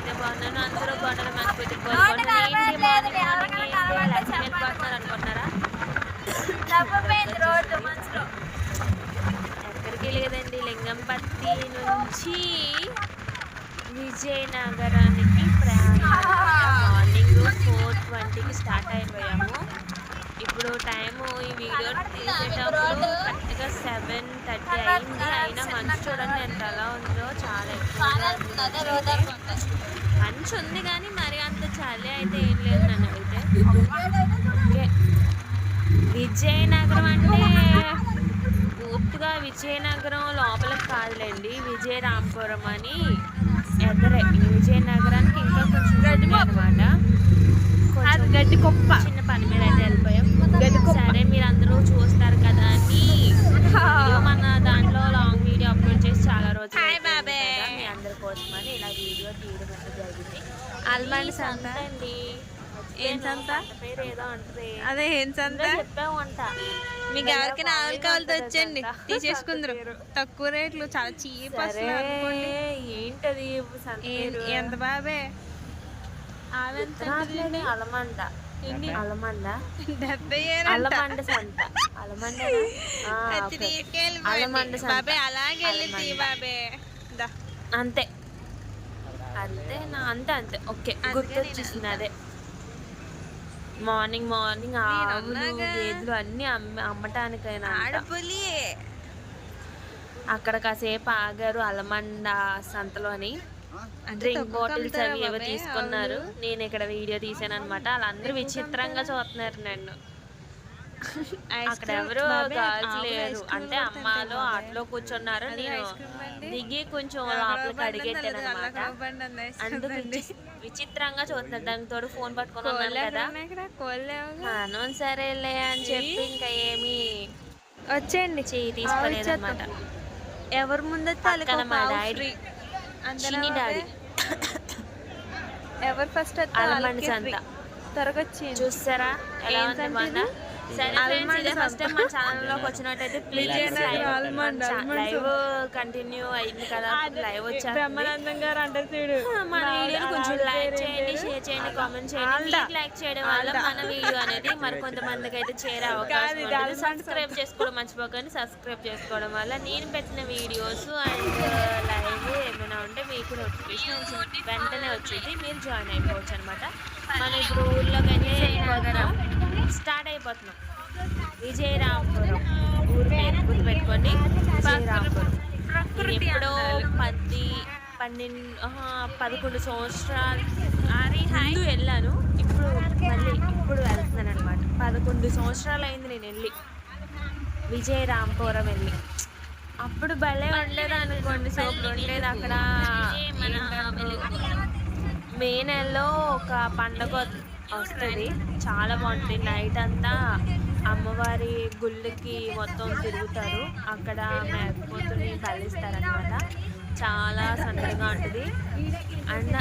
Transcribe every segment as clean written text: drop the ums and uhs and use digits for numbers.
నేనైతే బాగున్నాను. అందరూ బాగున్నారు. మనస్ఫూర్తి కోరుకుంటున్నాను. ఏంటి మార్నింగ్ లక్ష్మి వెళ్ళిపోతున్నారు అనుకుంటున్నారా? ఎక్కడికి లేదండి, లింగంపత్తి నుంచి విజయనగరానికి ప్రయాణం. మార్నింగ్ 4:20కి స్టార్ట్ అయిపోయాము. ఇప్పుడు టైము ఈ వీడియో తీసేటప్పుడు కరెక్ట్గా 7:30 అయింది. అయినా మంచు చూడండి ఎంత ఎలా ఉందో, చాలా ఎక్కువ మంచు ఉంది కానీ మరి అంత చలి అయితే ఏం లేదు. నన్ను అయితే ఓకే. విజయనగరం అంటే పూర్తిగా విజయనగరం లోపలికి కాదులేండి, విజయరాంపురం అని ఎదరే. విజయనగరానికి ఇంకా కొంచెం గడ్డి అనమాట, గడ్డి కుప్ప. చిన్న పని మీద అయితే వెళ్ళిపోయాం. సరే మీరు అందరూ చూస్తారు కదా అని మన దాంట్లో లాంగ్ వీడియో అప్లోడ్ చేసి చాలా రోజులు మీ అందరి కోసం అని ఇలా వీడియో తీయడం అయితే జరిగింది. ఆల్మండ్ సంత అండి. ఏం సంత పేరు ఏదో అంటది, అదే ఏం సంత చెప్పామంట. మీకు ఎవరికైనా ఆవులు కావాలితో వచ్చండి, తీసేసుకుందరు. తక్కువ రేట్లు, చాలా చీప్. ఏంటది ఎంత బాబే అలమండ, అలమండ 70 అలమండ సంత, అలమండ అలమండ సంత. అలాగే వెళ్ళి బాబే అంతే అంతే అంతే అంతే ఓకే, గుర్తొచ్చేసింది. అదే మార్నింగ్ ఆవులు గేదెలు అన్ని అమ్మటానికైనా అక్కడ కాసేపు ఆగారు అలమండ సంతలోని. డ్రింక్ బాటిల్స్ అవి ఏవో తీసుకున్నారు. నేను ఇక్కడ వీడియో తీసాను అనమాట. వాళ్ళందరూ విచిత్రంగా చూస్తున్నారు నన్ను. అక్కడ ఎవరు గర్ల్స్ లేరు, అంటే అమ్మాలో ఆటలో కూర్చున్నారు. నేను దిగి కొంచెం లోపలికి అడిగెట్టాను అనమాట. అందుకు విచిత్రంగా చూస్తున్నారు. దానికి తోడు ఫోన్ పట్టుకొని ఉన్నాను కదా. సరేలే అని చెప్పి ఇంకా ఏమి వచ్చేయండి తీసుకోలేదు అనమాట. ఎవరు ముందు మా డాడీ, చిన్ని డాడీ. ఎవరు ఫస్ట్ అలమండ సంత త్వరగా వచ్చి చూస్తారా ఎలా ఉంది మన. సరే ఫ్రెండ్స్, ఇదే ఫస్ట్ టైం మన ఛానల్లోకి వచ్చినట్టయితే ప్లీజ్ లైవ్ కంటిన్యూ అయింది కదా, లైవ్ వచ్చారు. మన వీడియోని కొంచెం లైక్ చేయండి, షేర్ చేయండి, కామెంట్ చేయండి. లైక్ చేయడం వల్ల మన వీడియో అనేది మరి కొంతమందికి అయితే చేరే అవకాశం ఉంటుంది. సబ్స్క్రైబ్ చేసుకోవడం మర్చిపోకండి. సబ్స్క్రైబ్ చేసుకోవడం వల్ల నేను పెట్టిన వీడియోస్ అండ్ లైవ్ ఏమైనా ఉంటే మీకు నోటిఫికేషన్ వెంటనే వచ్చింది, మీరు జాయిన్ అయిపోవచ్చు అనమాట. మనం ఇప్పుడు ఊర్లోకి అయితే స్టార్ట్ అయిపోతున్నాం. విజయరాంపురం ఊరు పేరు గుర్తుపెట్టుకోండి, విజయరాంపురం. ఎప్పుడో 11 సంవత్సరాలు ముందు వెళ్ళాను. ఇప్పుడు వెళ్తున్నాను అనమాట. 11 సంవత్సరాలు అయింది నేను వెళ్ళి విజయరాంపురం వెళ్ళి. అప్పుడు భలే ఉండలేదు అనుకోండి, సూపర్ ఉండేది. అక్కడ మే నెలలో ఒక పండగ వస్తుంది, చాలా బాగుంటుంది. నైట్ అంతా అమ్మవారి గుళ్ళకి మొత్తం తిరుగుతారు. అక్కడ మేకపోతుని బలిస్తారనమాట. చాలా సందడిగా ఉంటుంది. అండ్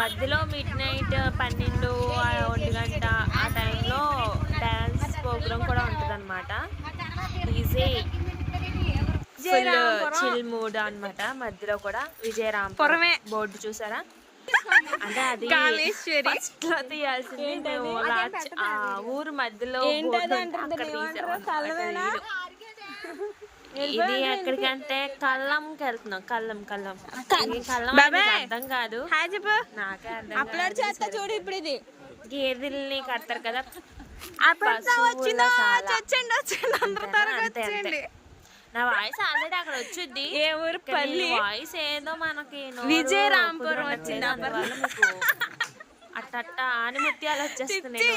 మధ్యలో మిడ్ నైట్ 12-1 గంట ఆ టైంలో డ్యాన్స్ ప్రోగ్రామ్ కూడా ఉంటుంది అనమాట. ఈజీ ఫుల్ చిల్ మూడ్ అనమాట. మధ్యలో కూడా విజయరాంపురం బోర్డు చూసారా, అంటే అది ఫస్ట్ లో తీయాల్సింది. మేము ఊరు మధ్యలో ఇది ఎక్కడికంటే కల్లంకి వెళ్తున్నాం. కల్లం అర్థం కాదు నాకే అర్థం. చూడు ఇప్పుడు ఇది గేదెల్ని కడతారు కదా, నా వాయిస్ ఆల్రెడీ అక్కడ వచ్చింది. ఏ ఊరు పల్లి వాయిస్ ఏదో మనకి విజయరాంపురం వచ్చింది. అట్ట ఆనిముత్యాలు వచ్చేస్తున్నాయి.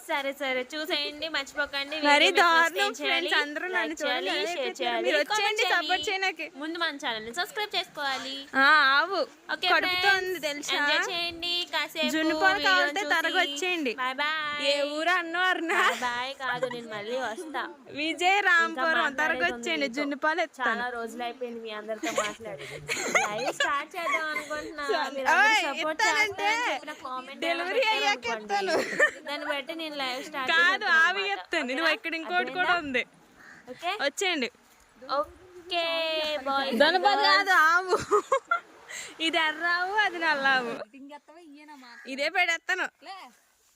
సరే సరే చూసేయండి, మర్చిపోకండి. ముందు మన ఛానల్ ని సబ్స్క్రైబ్ చేసుకోవాలి. చేయండి కాసేపు. Bye bye. ఏ ఊరు అన్నారు బాయ్ కాదు, నేను మళ్ళీ వస్తా. విజయరాంపురం త్వరగా వచ్చేయండి. జున్నుపాలు చాలా రోజులు అయిపోయింది మీ అందరితో మాట్లాడి. లైవ్ స్టార్ట్ చేద్దాం అనుకుంటున్నా. డెలివరీ అయ్యాక దాన్ని బట్టి నేను లైవ్ స్టార్ట్ కాదు ఆవి చెప్తాను. నువ్వు ఇక్కడ ఇంకోటి కూడా ఉంది, వచ్చేయండి. Okay bye. కాదు ఆవు ఇది ఎర్రావు అది నల్లావు ఇదే పెడతాను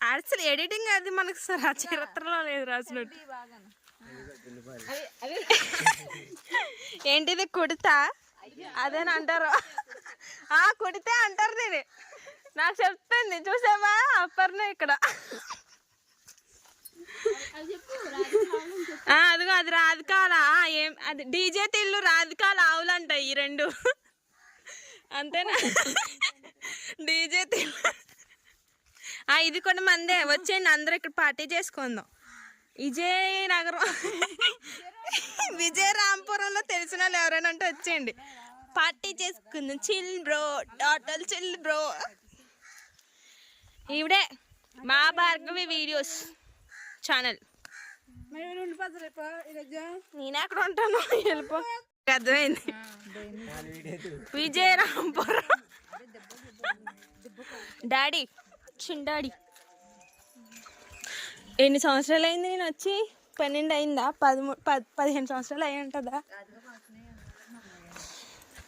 అసలు ఎడిటింగ్ అది మనకు చరిత్రలో లేదు రాసినట్టు ఏంటిది కుడితా అదేని అంటారు కుడితే అంటారు దీన్ని నాకు చెప్తుంది చూసావా అప్పర్నే ఇక్కడ అదిగో అది రాధికాల ఏం అది డీజే తిల్లు రాధికాల ఆవులు అంటాయి ఈ రెండు అంతేనా డీజే తిల్లు ఇది కూడా మందే వచ్చేయండి అందరూ ఇక్కడ పార్టీ చేసుకుందాం విజయనగరం విజయరాంపురంలో తెలిసిన వాళ్ళు ఎవరైనా అంటే వచ్చేయండి పార్టీ చేసుకుందాం chill bro total chill bro ఈవిడే మా భార్గవి వీడియోస్ ఛానల్ నేనే అక్కడ ఉంటాను వెళ్ళిపో అర్థమైంది విజయరాంపురం డాడీ డాడీ ఎన్ని సంవత్సరాలు అయింది నేను వచ్చి 12 అయిందా 15 సంవత్సరాలు అయ్యి ఉంటుందా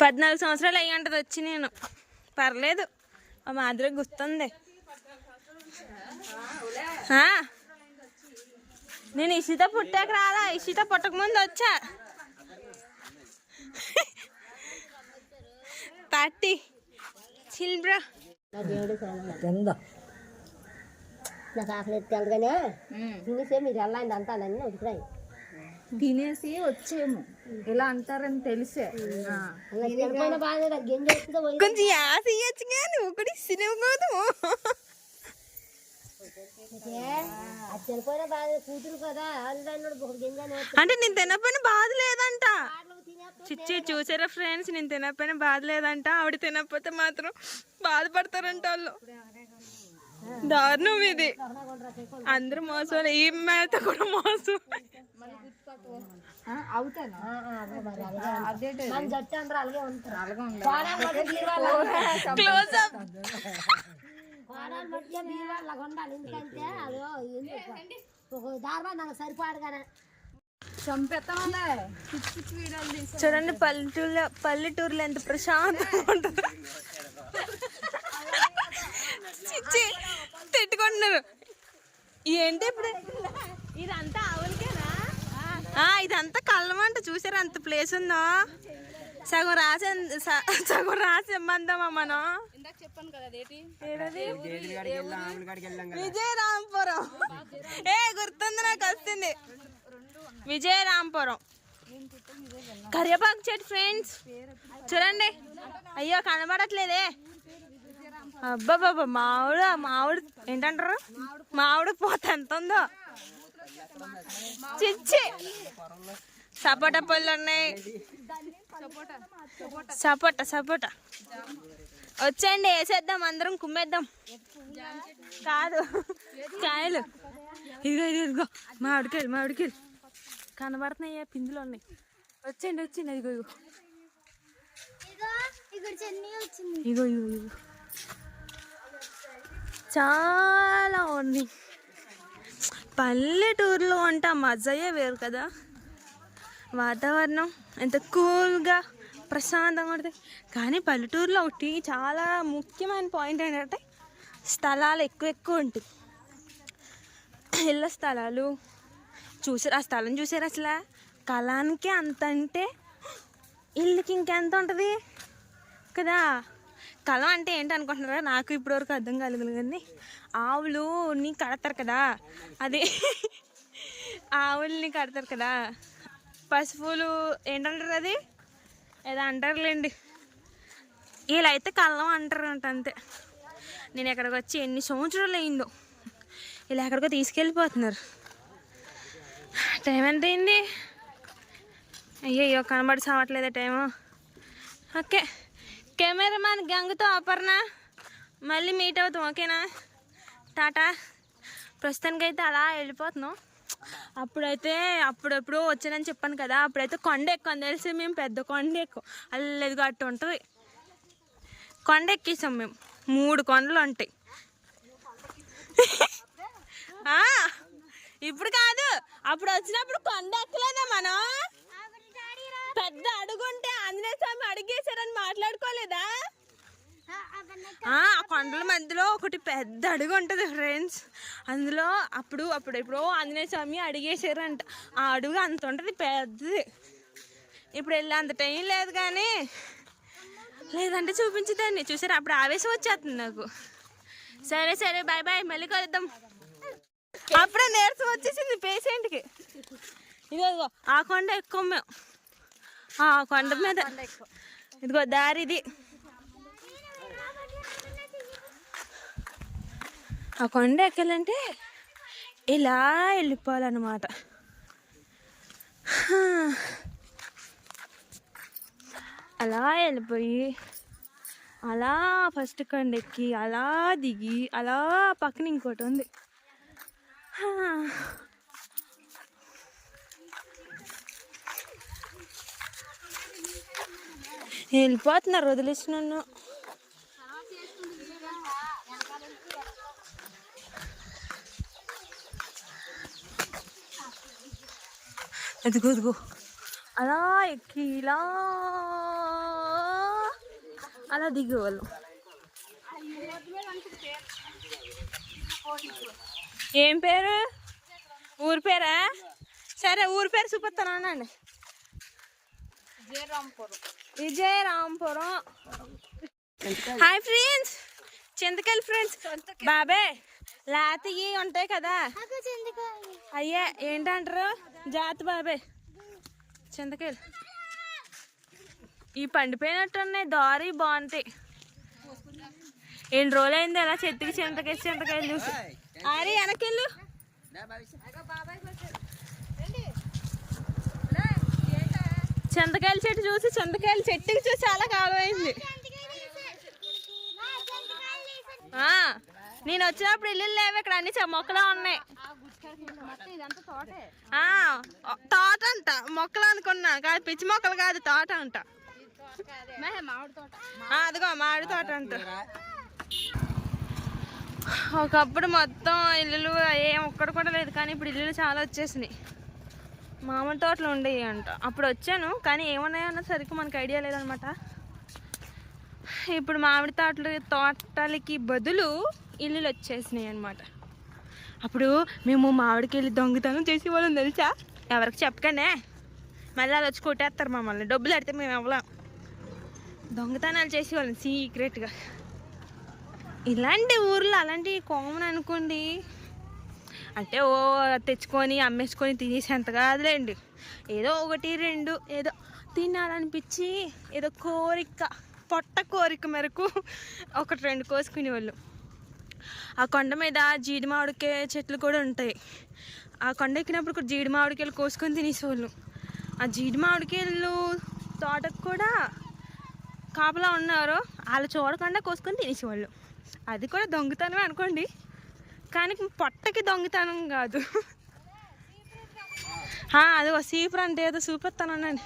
14 సంవత్సరాలు అయ్యి ఉంటుంది వచ్చి నేను పర్లేదు మా మాదిరి గుర్తుంది నేను ఇషిత పుట్టాక రాదా ఇషిత పుట్టక ముందు వచ్చా పార్టీ చిల్బ్రా నాకు ఆకలి ఎత్తుకెళ్ళగానే తినేసే మీరు వెళ్ళండి అంటానని ఉడికిరాయి తినేసి వచ్చేము ఇలా అంటారని తెలిసే బాగా గింజ కొంచెం యాస ఇయ్యచ్చు కానీ ఒకటి సినిమా చనిపోయినా బాగా కూతురు కదా గింజ అంటే నేను తినకపోయినా బాధ లేదంట చిచ్చి చూసారా ఫ్రెండ్స్ నేను తినకపోయినా బాధ లేదంట ఆవిడ తినకపోతే మాత్రం బాధపడతారంట వాళ్ళు దారుణం ఇది అందరూ మోసం ఈ మేత కూడా మోసం జట్టు అందరూ అలాగే ఉంటారు క్లోజ్ అప్ ఉండాలి ఎందుకంటే అదో దారుణం నాకు సరిపాడు కదా చూడండి పల్లెటూరులో ఎంత ప్రశాంతంగా ఉంటుంది చిచ్చి తిట్టుకుంటున్నారు ఏంటి ఇప్పుడు ఇదంతా ఆవులకేనా ఇదంతా కళ్ళమంట చూసారా అంత ప్లేస్ ఉందో సగం రాసి ఇమ్మందామా మనం విజయరాంపురం గుర్తుంది నాకు వస్తుంది విజయరాంపురం కరివేపాకు చెట్టు ఫ్రెండ్స్ చూడండి అయ్యో కనబడట్లేదే అబ్బాబాబా మామిడి ఏంటంటారు మామిడి పోత ఎంత ఉందో చిచ్చి సపోటా పళ్ళు ఉన్నాయి సపోటా వచ్చేయండి వేసేద్దాం అందరం కుమ్మేద్దాం కాదు కాయలు ఇదిగో మామిడికాయలు కనబడుతున్నాయ్యా పిందులు ఉన్నాయి వచ్చేయండి ఇదిగో ఇగో చాలా ఉంది పల్లెటూరులో అంటే మజాయే వేరు కదా వాతావరణం ఎంత కూల్గా ప్రశాంతంగా ఉంటుంది కానీ పల్లెటూరులో ఒకటి చాలా ముఖ్యమైన పాయింట్ ఏంటంటే స్థలాలు ఎక్కువ ఉంటాయి ఇళ్ళ స్థలాలు చూసారు ఆ స్థలం చూసారు అసలు కళానికి అంత అంటే ఇల్లుకి ఇంకెంత ఉంటుంది కదా కళ అంటే ఏంటి అనుకుంటున్నారా నాకు ఇప్పటివరకు అర్థం కాలేదు కానీ ఆవులని కడతారు కదా అది ఆవుల్ని కడతారు కదా పశువులు ఏంటంటారు అది ఏదో అంటారులేండి ఇలా అయితే కళ్ళం అంటారు అంతే నేను ఎక్కడికి వచ్చి ఎన్ని సంవత్సరాలు అయిందో ఇలా ఎక్కడికో తీసుకెళ్ళిపోతున్నారు టైం ఎంత అయింది అయ్యో కనబడి సావట్లేదా టైము ఓకే కెమెరామ్యాన్ గంగతో అపర్ణ మళ్ళీ మీట్ అవుతాం ఓకేనా టాటా ప్రస్తుతానికైతే అలా వెళ్ళిపోతున్నాం అప్పుడెప్పుడు వచ్చానని చెప్పాను కదా అప్పుడైతే కొండ ఎక్కువ అని తెలిసి మేము పెద్ద కొండ ఎక్కువ అల్లెదిగా అట్టు ఉంటుంది కొండ ఎక్కేసాం మేము 3 కొండలు ఉంటాయి ఇప్పుడు కాదు అప్పుడు వచ్చినప్పుడు కొండ ఎక్కలేదా మనం పెద్ద అడుగుంటే ఆంజనేయ స్వామి అడిగేశారని మాట్లాడుకోలేదా ఆ కొండల మధ్యలో ఒకటి పెద్ద అడుగు ఉంటుంది ఫ్రెండ్స్. అందులో అప్పుడెప్పుడో ఆంజనేయ స్వామి అడిగేసారంట. ఆ అడుగు అంత ఉంటుంది, పెద్దది. ఇప్పుడు వెళ్ళి అంత టైం లేదు, కానీ లేదంటే చూపించదాన్ని. చూసారా, అప్పుడు ఆవేశం వచ్చేస్తుంది నాకు. సరే సరే, బాయ్ బాయ్, మళ్ళీ కలుద్దాం. అప్పుడే నీరసం వచ్చేసింది పేషెంట్కి. ఇదిగో ఆ కొండ ఎక్కువ మేము, ఆ కొండ మీద ఇదిగో దారిది. ఆ కొండ ఎక్కాలంటే ఇలా వెళ్ళిపోవాలన్నమాట. అలా వెళ్ళిపోయి అలా ఫస్ట్ కొండ ఎక్కి అలా దిగి అలా పక్కన ఇంకోటి ఉంది. వెళ్ళిపోతున్నారు, వదిలేసి నన్ను. ఎదుగు అలా ఎక్కి ఇలా అలా దిగేవాళ్ళు. ఏం పేరు? ఊరి పేరా? సరే, ఊరి పేరు చూపిస్తాను అనండి. విజయరాంపురం. హాయ్ ఫ్రెండ్స్, చింతకాయలు ఫ్రెండ్స్. బాబే లాతయి ఉంటాయి కదా, అయ్యే ఏంటంటారు, జాతి బాబే చింతకాయలు. ఈ పండిపోయినట్టున్నాయి, దారి బాగుంటాయి. ఎన్ని రోజులు అయింది అలా చెట్టుకి చింతకాయలు చూసి. అరే వెనకెళ్ళు. చింతకాయల చెట్టు చూసి, చింతకాయల చెట్టుకి చూసి చాలా కాలం అయింది. నేను వచ్చినప్పుడు ఇల్లు లేవు, ఇక్కడ అన్ని మొక్కలు ఉన్నాయి. తోట అంట, మొక్కలు అనుకున్నా కాదు, పిచ్చి మొక్కలు కాదు, తోట అంట. అదిగో మామిడి తోట అంట. ఒకప్పుడు మొత్తం ఇల్లులు ఏం ఒక్కడు కూడా లేదు, కానీ ఇప్పుడు ఇల్లులు చాలా వచ్చేసినాయి. మామిడి తోటలు ఉండేవి అంట. అప్పుడు వచ్చాను, కానీ ఏమున్నాయన్న సరిగ్గా మనకు ఐడియా లేదనమాట. ఇప్పుడు మామిడి తోటలకి బదులు ఇల్లులు వచ్చేసినాయి అనమాట. అప్పుడు మేము మామిడికి వెళ్ళి దొంగతనం చేసేవాళ్ళం తెలుసా, ఎవరికి చెప్పకండి, మళ్ళీ వాళ్ళు వచ్చి కొట్టేస్తారు మమ్మల్ని. డబ్బులు అడితే మేము ఇవ్వలేం. దొంగతనాలు చేసేవాళ్ళం సీక్రెట్గా. ఇలాంటి ఊర్లో అలాంటివి కామన్ అనుకోండి. అంటే ఓ తెచ్చుకొని అమ్మేసుకొని తినేసేంత కాదులేండి, ఏదో ఒకటి రెండు ఏదో తినాలనిపించి ఏదో కోరిక, పొట్ట కోరిక మేరకు ఒకటి రెండు కోసుకునేవాళ్ళు. ఆ కొండ మీద జీడి మామిడికాయ చెట్లు కూడా ఉంటాయి. ఆ కొండ ఎక్కినప్పుడు జీడి మామిడికాయలు కోసుకొని తినేసేవాళ్ళు. ఆ జీడి మామిడికాయలు తోటకు కూడా కాపలా ఉన్నారు, వాళ్ళు చూడకుండా కోసుకొని తినేసేవాళ్ళు. అది కూడా దొంగతనమే అనుకోండి, కానీ పొట్టకి దొంగతనం కాదు. అది సీపురు అంటే ఏదో చూపిస్తానండి.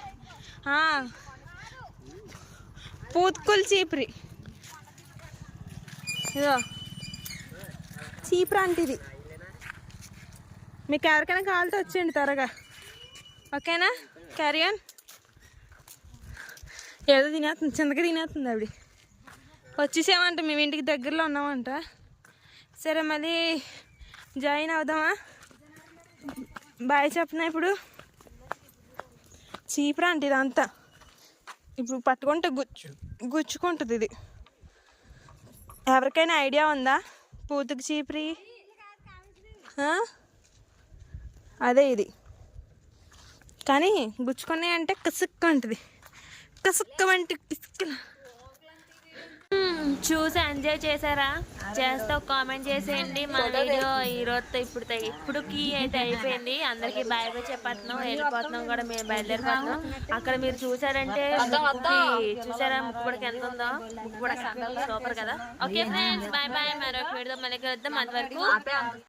పూత్కుల్ చీపురి, ఇదో చీపురు అంటే ఇది. మీకు ఎవరికైనా కావాలితే వచ్చేయండి త్వరగా, ఓకేనా? క్యారియన్ ఏదో తినేస్తుంది, చింతగా తినేస్తుంది ఆవిడ. వచ్చేసామంట, మేము ఇంటికి దగ్గరలో ఉన్నామంట. సరే, మళ్ళీ జాయిన్ అవుదామా? బాయ్ చెప్పనా. ఇప్పుడు చీపురా అంటే ఇదంతా ఇప్పుడు పట్టుకుంటే గుచ్చుకుంటుంది ఇది. ఎవరికైనా ఐడియా ఉందా పూతుకు చీపురి? అదే ఇది, కానీ గుచ్చుకున్నాయి అంటే కసుక్క ఉంటుంది. కసుక్కమంటే చూసి ఎంజాయ్ చేశారా? చేస్తే ఒక కామెంట్ చేసేయండి. మన వీడియో ఈరోజు ఇప్పుడుకి అయితే అయిపోయింది. అందరికి బాయ్ బాయ్ చెప్పేస్తున్నాం, వెళ్ళిపోతున్నాం కూడా, మేము బయలుదేరిపోతున్నాం. అక్కడ మీరు చూసారంటే చూసారా ముక్కుపడికి ఎంత ఉందో, ముక్కుపడక సూపర్ కదా. Okay friends, bye bye. మరొక వీడియో మళ్ళీ కలుద్దాం. అంతవరకు